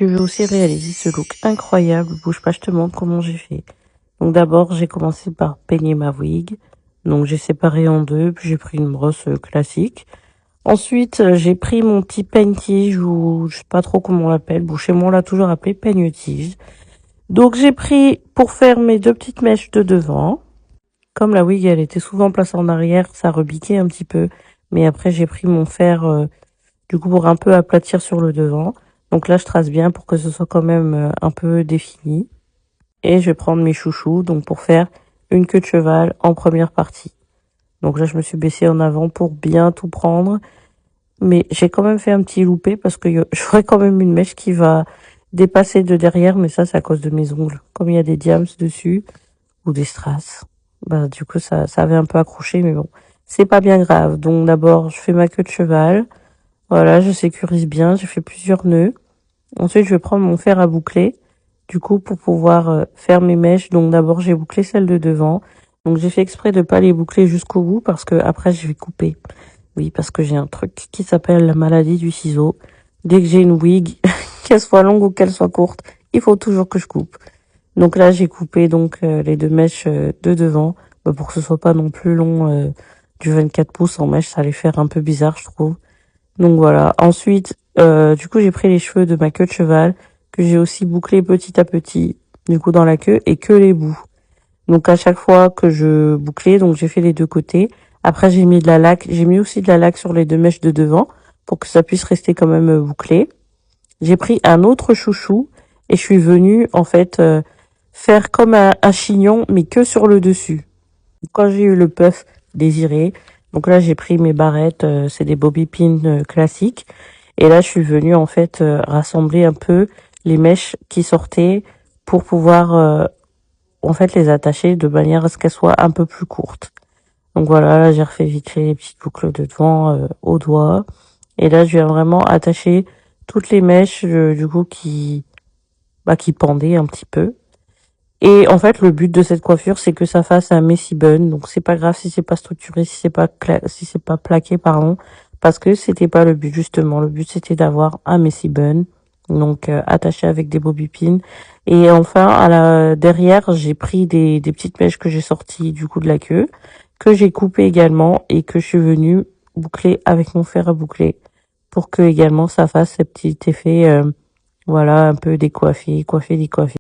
Je veux aussi réaliser ce look incroyable. Bouge pas, je te montre comment j'ai fait. Donc d'abord, j'ai commencé par peigner ma wig. Donc j'ai séparé en deux, puis j'ai pris une brosse classique. Ensuite, j'ai pris mon petit peigne-tige, ou je sais pas trop comment on l'appelle. Bon, chez moi, on l'a toujours appelé peigne-tige. Donc j'ai pris pour faire mes deux petites mèches de devant. Comme la wig, elle était souvent placée en arrière, ça rebiquait un petit peu. Mais après, j'ai pris mon fer, du coup, pour un peu aplatir sur le devant. Donc là, je trace bien pour que ce soit quand même un peu défini. Et je vais prendre mes chouchous, donc pour faire une queue de cheval en première partie. Donc là, je me suis baissée en avant pour bien tout prendre. Mais j'ai quand même fait un petit loupé parce que j'aurais quand même une mèche qui va dépasser de derrière. Mais ça, c'est à cause de mes ongles. Comme il y a des diams dessus ou des strass, bah, du coup, ça avait un peu accroché. Mais bon, c'est pas bien grave. Donc d'abord, je fais ma queue de cheval. Voilà, je sécurise bien. J'ai fait plusieurs nœuds. Ensuite, je vais prendre mon fer à boucler. Du coup, pour pouvoir faire mes mèches, donc d'abord, j'ai bouclé celle de devant. Donc, j'ai fait exprès de pas les boucler jusqu'au bout parce que après, je vais couper. Oui, parce que j'ai un truc qui s'appelle la maladie du ciseau. Dès que j'ai une wig, qu'elle soit longue ou qu'elle soit courte, il faut toujours que je coupe. Donc là, j'ai coupé donc les deux mèches de devant, pour que ce soit pas non plus long du 24 pouces en mèche, ça allait faire un peu bizarre, je trouve. Donc voilà. Ensuite, du coup, j'ai pris les cheveux de ma queue de cheval que j'ai aussi bouclé petit à petit, du coup, dans la queue et que les bouts. Donc à chaque fois que je bouclais, donc j'ai fait les deux côtés. Après, j'ai mis de la laque. J'ai mis aussi de la laque sur les deux mèches de devant pour que ça puisse rester quand même bouclé. J'ai pris un autre chouchou et je suis venue, en fait, faire comme un chignon, mais que sur le dessus. Quand j'ai eu le puff désiré, donc là, j'ai pris mes barrettes, c'est des bobby pins classiques. Et là, je suis venue, en fait, rassembler un peu les mèches qui sortaient pour pouvoir, en fait, les attacher de manière à ce qu'elles soient un peu plus courtes. Donc voilà, là, j'ai refait vite fait les petites boucles de devant au doigt. Et là, je viens vraiment attacher toutes les mèches, du coup, qui pendaient un petit peu. Et en fait, le but de cette coiffure, c'est que ça fasse un messy bun. Donc, c'est pas grave si c'est pas structuré, si c'est pas plaqué, pardon. Parce que c'était pas le but, justement. Le but, c'était d'avoir un messy bun. Donc, attaché avec des bobby pins. Et enfin, derrière, j'ai pris des petites mèches que j'ai sorties du coup de la queue, que j'ai coupées également et que je suis venue boucler avec mon fer à boucler pour que également ça fasse ce petit effet, voilà, un peu décoiffé, coiffé, décoiffé.